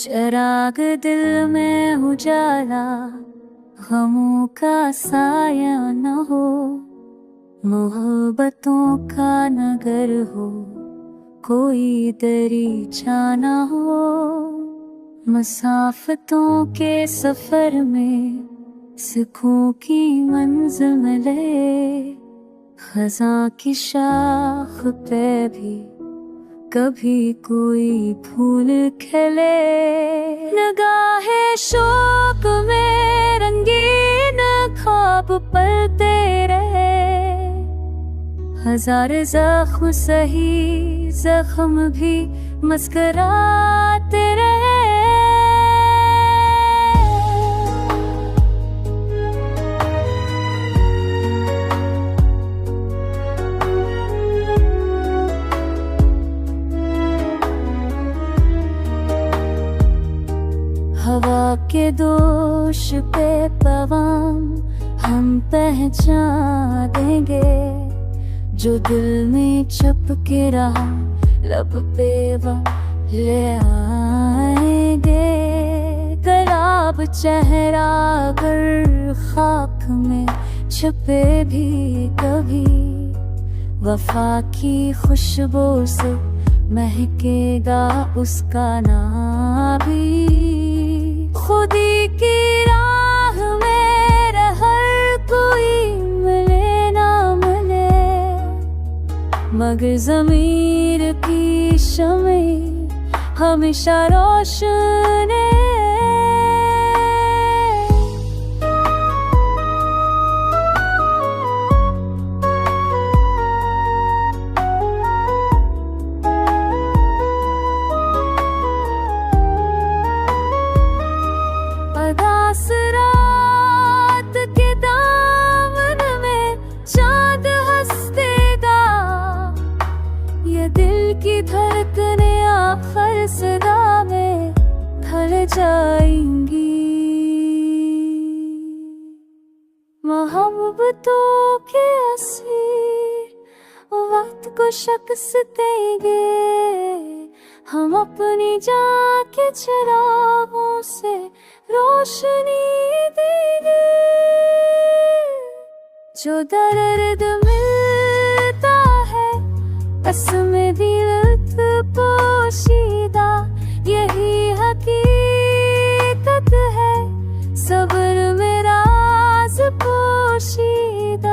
चिराग दिल में उजाला, गमों का साया न हो, मोहब्बतों का नगर हो, कोई दरीचा न हो। मसाफतों के सफर में सुखों की मंजिल मिले, खज़ां की शाख पे भी कभी कोई फूल खिले। निगाहे शौक में रंगीन ख्वाब पलते रहे, हजार जख्म सही जख्म भी मुस्कुराते रहे। हवा के दोष पे पवन हम पहचान देंगे, जो दिल में छुप के रहा लब पे वो ले आएंगे। गुलाब चेहरा अगर खाक में छुपे भी कभी, वफा की खुशबू से महकेगा उसका नाम भी। खुदी की राह में हर कोई मिले ना मिले, मगर ज़मीर की शम्में हमेशा रोशन है। उदास रात के दामन में चाँद हंस देगा, ये दिल की धड़कने आखिर सदा में ढल जाएंगी। मोहब्बतों के असीर वक्त को शख्स देंगे, हम अपनी जान के चिरागों से रोशनी देंगे। जो दर्द मिलता है कसम दिल पोशीदा, यही हकीकत है सब्र में राज पोशीदा।